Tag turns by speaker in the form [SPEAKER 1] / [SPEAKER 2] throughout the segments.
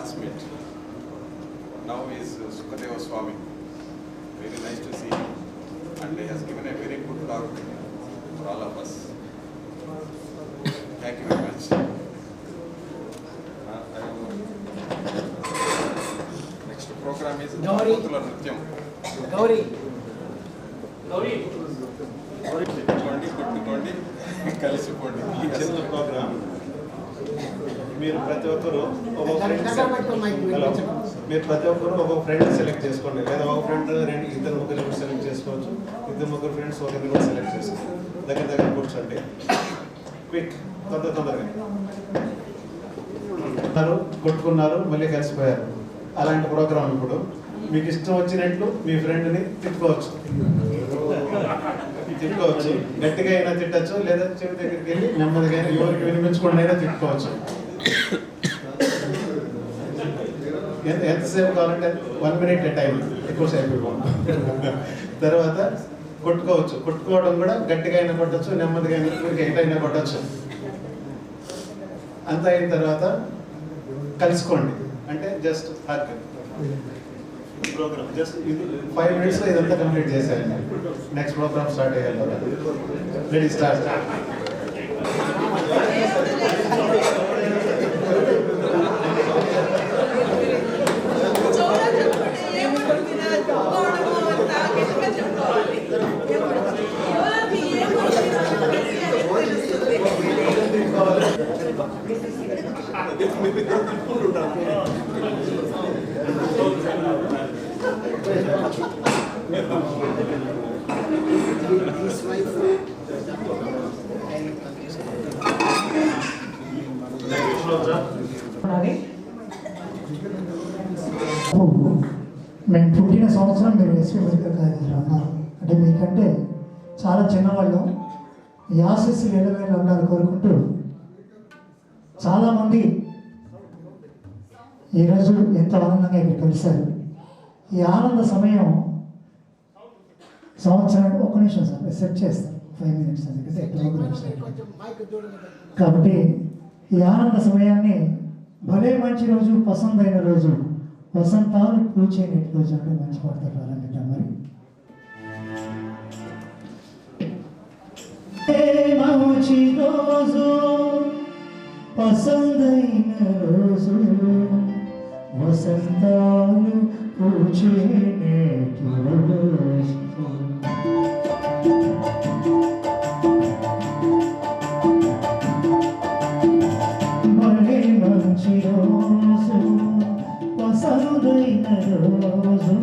[SPEAKER 1] classmate. Now he is Sukadeva Swami. Very nice to see him. And he has given a very good talk for all of us. Thank you very much. Next program is Kotula Nrityam.
[SPEAKER 2] Gauri.
[SPEAKER 1] కొట్టుకోండి కలిసిపోండి.
[SPEAKER 3] చిన్న programme. మీరు ప్రతి ఒక్కరు ఒక friend select చేసుకోండి, లేదా ఒక friend ఇద్దరు ముగ్గురు సెలెక్ట్ చేసుకోవచ్చు. ఇద్దరు ముగ్గురు ఫ్రెండ్స్ ఒకరిని కూడా సెలెక్ట్ చేసుకోండి. దగ్గర కూర్చోండి. క్విక్, తొందరగా కొట్టుకున్నారు, మళ్ళీ కలిసిపోయారు. అలాంటి ప్రోగ్రామ్ ఇప్పుడు మీకు ఇష్టం వచ్చినట్లు మీ ఫ్రెండ్ని తిట్టుకోవచ్చు, గట్టిగా అయినా తిట్టచ్చు, లేదా చెవి దగ్గరికి వెళ్ళి నెమ్మదిగా ఎవరికి వినిపించకుండా అయినా తిట్టుకోవచ్చు. ఎంతసేపు కావాలంటే 1 minute టైం, ఎక్కువసేపు ఇవ్వండి. తర్వాత కొట్టుకోవచ్చు. కొట్టుకోవడం కూడా గట్టిగా అయినా కొట్టచ్చు, నెమ్మదిగా అయినా, ఊరికి ఎటైనా కొట్టచ్చు. అంతా అయిన తర్వాత కలుసుకోండి, అంటే just hug programme. Just 5 minutes ఇదంతా కంప్లీట్ చేసేయండి. నెక్స్ట్ ప్రోగ్రామ్ స్టార్ట్ అయ్యాలి. Ready, start.
[SPEAKER 4] మేము పుట్టిన సంవత్సరం మీరు ఎస్వి మెడికల్ కాలేజీలో ఉన్నారు. అంటే మీకంటే చాలా చిన్నవాళ్ళు. ఈ ఆశీస్సులు ఎల్లవేళ ఉండాలని కోరుకుంటూ, చాలామంది ఈరోజు ఎంతో ఆనందంగా ఇక్కడ కలిశారు. ఈ ఆనంద సమయం సంవత్సరానికి ఒక్క నిమిషం సార్ సెట్ చేస్తాను, 5 minutes ఎందుకంటే ప్రోగ్రామ్స్. కాబట్టి ఈ ఆనంద సమయాన్ని భలే మంచి రోజు, పసందైన రోజు, వసంతాలు పూచేనేటి రోజు అంటే మంచి పాడతారు ప్రారంభిద్దాం. మరి మంచి రోజు, పసందైన రోజు, వసంతాలు పూచేనేటి రోజు. భలే మంచి రోజు, పసందైన రోజు,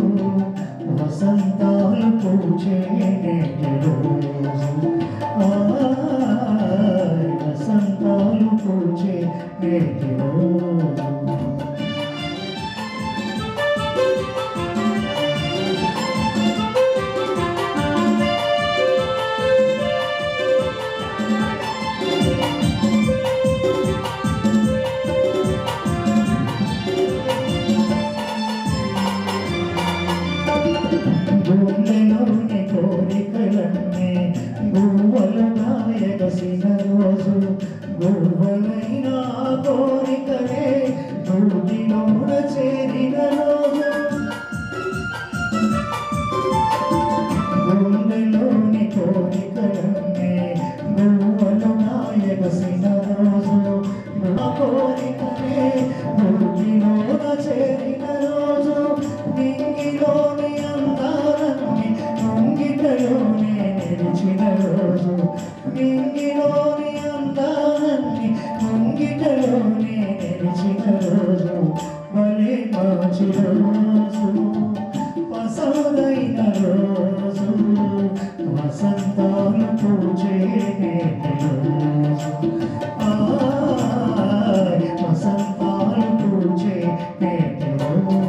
[SPEAKER 4] వసంతాలు పూచేనేటి రోజు. వసంతాలు పూచేనేటి రోజు. గుండెలోని కోరికలన్నీ గువ్వలుగా ఎగసిన రోజు, గువ్వలైన కోరికలే గూటిలోన చేరిన రోజు. గుండెలోని కోరికలన్నీ గువ్వలుగా ఎగసిన రోజు, నా కోరికలే గూటిలోన చేరిన రోజు. నింగిలోని అందాలన్నీ ముంగిటలోనే నిలిచిన రోజు, నింగిలోని అందాలన్నీ ముంగిటలోనే నిలిచిన రోజు. భలే మంచి రోజు, పసందైన రోజు, వసంతాలు పూచేనేటి రోజు. వసంతాలు పూచేనేటి రోజు.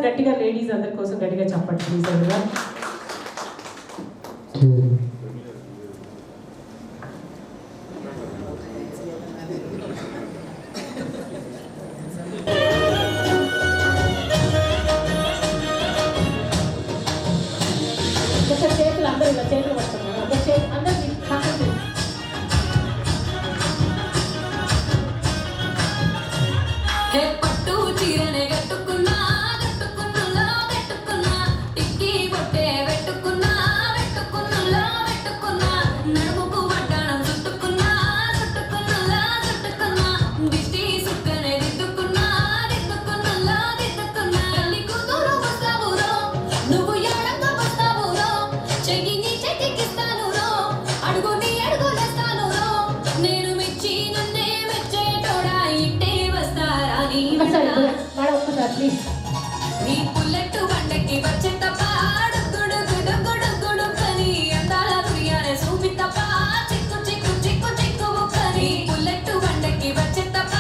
[SPEAKER 2] గట్టిగా లేడీస్ అందరి కోసం గట్టిగా చెప్పండి ప్లీజ్ అందరూ. చేతులు అందరూ ఇలా చేతులు పడుతున్నారు అందరికి
[SPEAKER 5] పట్టు చీరనే కట్టుకున్నా కట్టుకున్నులా పెట్టుకున్నా టిక్కీ బొట్టే పెట్టుకున్నా పెట్టుకున్నులా పెట్టుకున్నా నడుముకు వడ్డాణం చుట్టుకున్నా చుట్టుకున్నులా చుట్టుకున్నా దిష్టి సుక్కనే దిద్దుకున్నా దిద్దుకున్నులా దిద్దుకున్నా తల్లి కూతురు వస్తావురో నువ్వు ఏడంగా వస్తావురో చెయ్యి నీ చెట్టికిస్తాను రో అడుగు నీ అడుగులేస్తాను రో నేను మెచ్చి నన్నే మెచ్చేటోడా ఇంటే వస్తారా నీ
[SPEAKER 2] ప్లీజ్.
[SPEAKER 5] నీ పుల్లెట్టు బండకి వచ్చే తప్ప గుడు గుడు గుడు గుడు కని అందాల దుర్యానే చూపి తప్ప చిక్కు చిక్కు చిక్కు చిక్కు కని పుల్లెట్టు బండకి వచ్చే తప్ప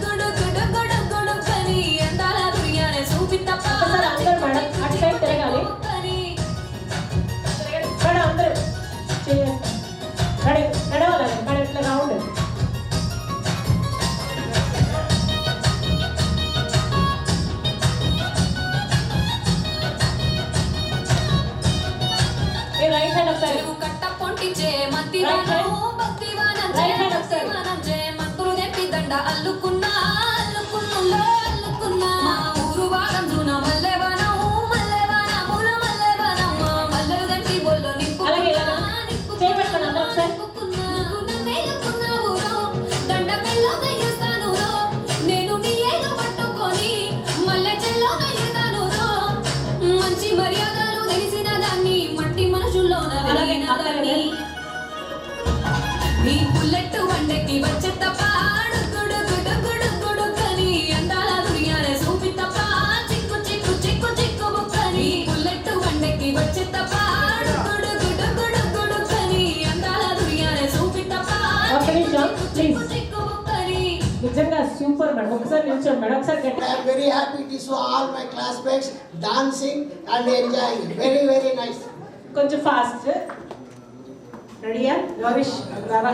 [SPEAKER 5] గుడు గుడు గుడు గుడు కని అందాల దుర్యానే చూపి తప్ప
[SPEAKER 2] అందరూ మేడం అటు సైడ్ తిరగాలి మేడం అందరూ నడవాలి మేడం ఇట్లా రౌండ్ రైట్ హ్యాండ్ ఒకసారి
[SPEAKER 5] కట్ట పొంటిచే మత్తివానం భక్తివానం భక్తివానం మంత్రులు తెప్పి దండ అల్లుకున్నా అల్లుకున్నులో అల్లుకున్నా మా ఊరు వారం జూన మల్లెవనం మల్లెవనముల మల్లెవనం మల్లెలు తెప్పి బొల్లు
[SPEAKER 2] అలాగే చేపెట్టుకుని అందరూ ఒకసారి
[SPEAKER 5] దండ మెల్లో గయ్యేస్తాను రో నేను నీ ఏదో పట్టుకొని మల్లె చెల్లో గయ్యేస్తాను రో మంచి మర్యాదలు తెలిసిన దాన్ని మట్టి మనుషుల్లోన వెలిగిన దాన్ని నీ బుల్లెట్ వండకి వచ్చే తప్ప గుడు గుడు గుడు గుడు కని అందాల దుర్యానే చూపి తప్ప చిక్కు చిక్కు చిక్కు చిక్కు బుక్కని బుల్లెట్ వండకి వచ్చే తప్ప గుడు గుడు గుడు గుడు కని అందాల దుర్యానే చూపి తప్ప
[SPEAKER 2] ఒక్క నిమిషం ప్లీజ్.
[SPEAKER 5] చిక్కు బుక్కని
[SPEAKER 2] నిజంగా సూపర్ మేడం ఒకసారి నిల్చోండి మేడం ఒకసారి గట్టి
[SPEAKER 6] I am very happy to see all my classmates dancing and enjoying. Very, very nice.
[SPEAKER 2] కొంచెం ఫాస్ట్ రెడీయా రవిష్ రావా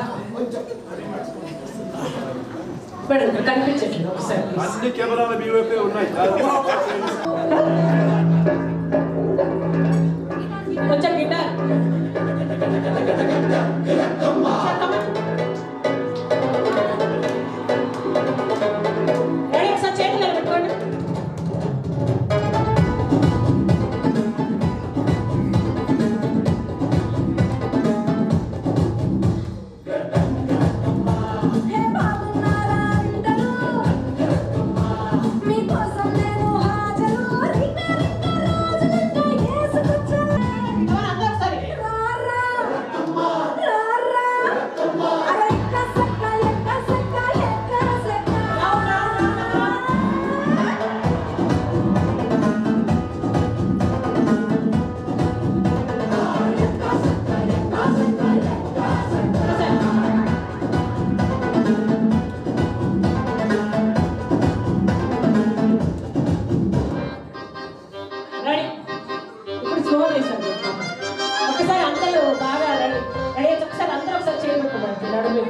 [SPEAKER 2] మేడం కనిపించట్లేదు ఒకసారి
[SPEAKER 7] అన్ని కెమెరాలు మీ వైపే ఉన్నాయి.
[SPEAKER 2] కొంచెం గిటార్ రెడీ ఒకసారి చేతులు పెట్టుకోండి అందరూ ఒకసారి రెడీ ఇప్పుడు స్లో చేశాను ఒకసారి అందరూ బాగా రెడీ రెడీ ఒకసారి అందరూ ఒకసారి చేయబెట్టుకోండి నడుము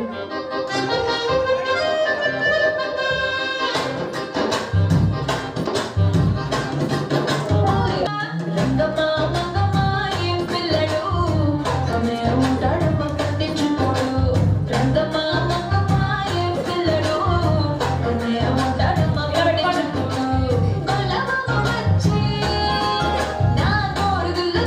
[SPEAKER 5] నా కోరుదులు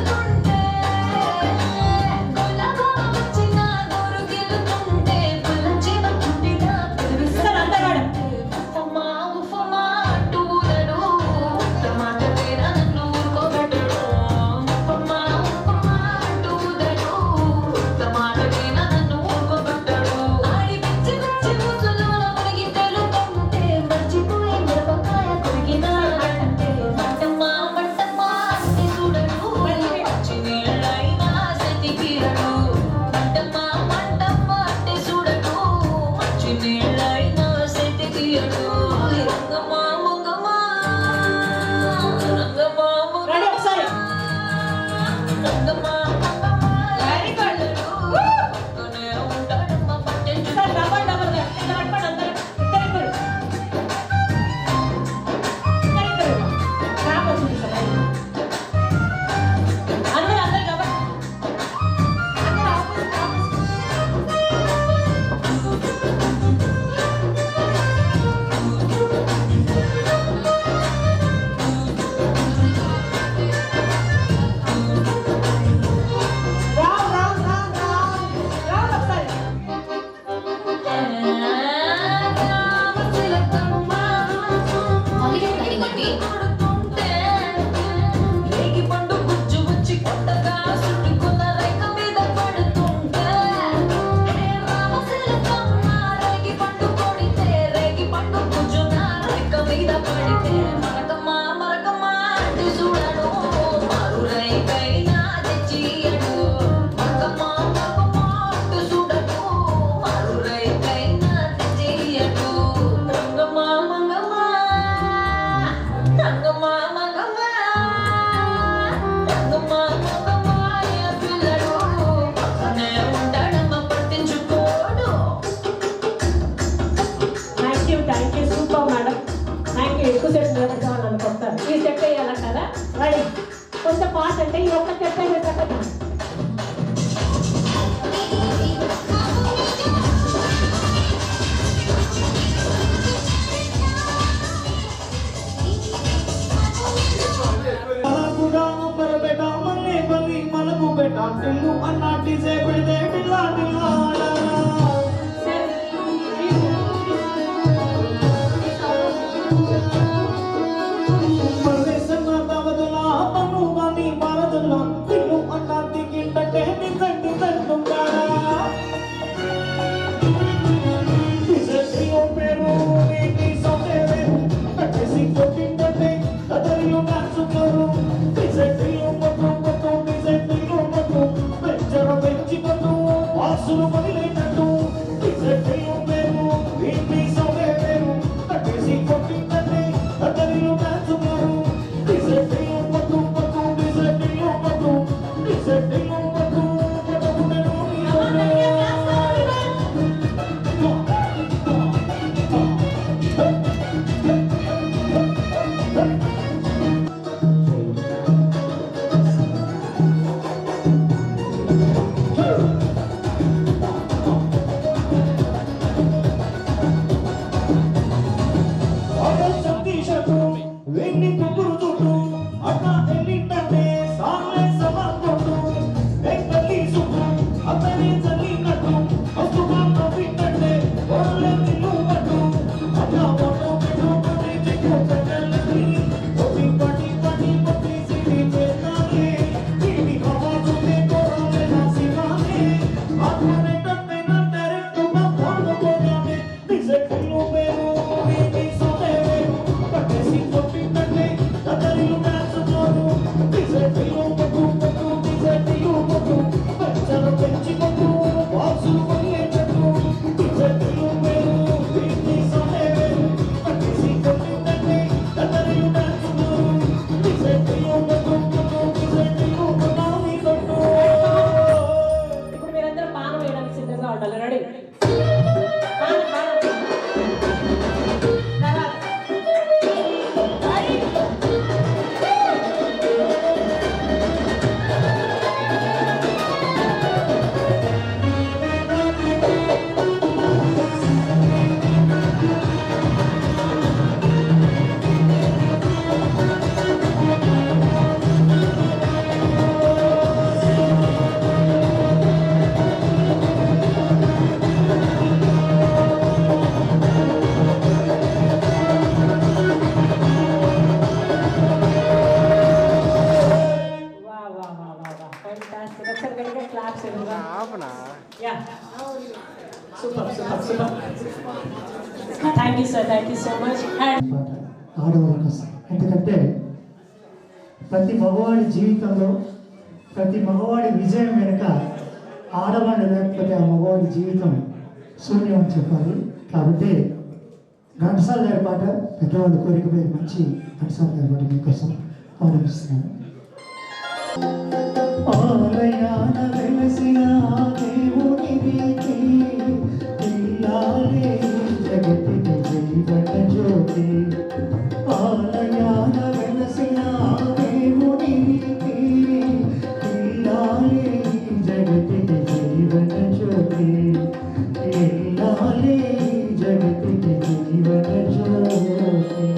[SPEAKER 2] కొంచెం పాస్ అంటే ఈ ఒక్క స్టెప్ అయిపోతుంది. Thank you, sir. Thank you so much.
[SPEAKER 4] ఆడవాళ్ళ కోసం. ఎందుకంటే ప్రతి మగవాడి జీవితంలో ప్రతి మగవాడి విజయం వెనుక ఆడవాళ్ళు లేకపోతే ఆ మగవాడి జీవితం శూన్యం అని చెప్పాలి. కాబట్టి ఘంటసాల గారి పాట పెద్దవాళ్ళ కోరికపై మంచి ఘంటసాల గారి పాట మీకోసం ఆరంభిస్తున్నాను. ఆలయాన వెలసిన దేవునికి ఇల్లాలే జగతికి జీవన జ్యోతి. ఆలయాన వెలసిన దేవునికి ఇల్లాలే జగతికి జీవన జ్యోతి. ఇల్లాలే జగతికి జీవన జ్యోతి.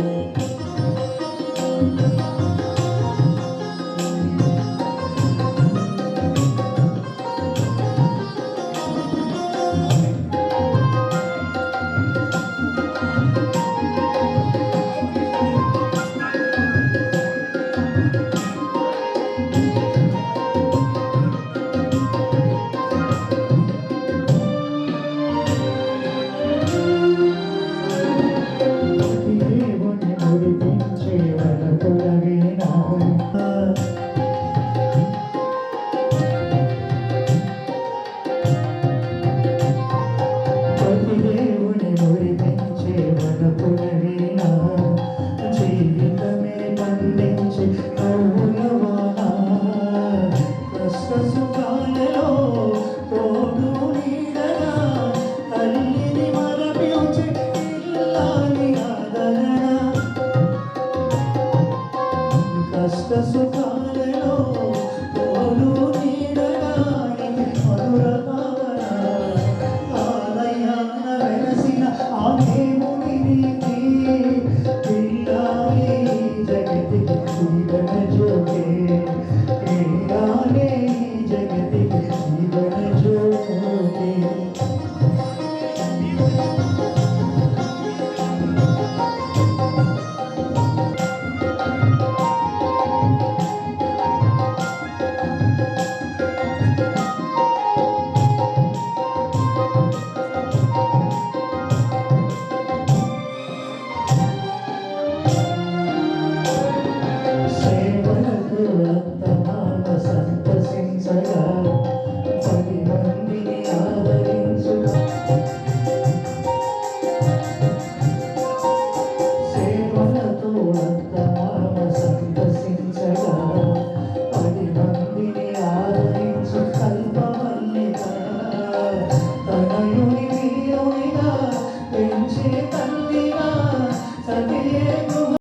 [SPEAKER 4] సతియే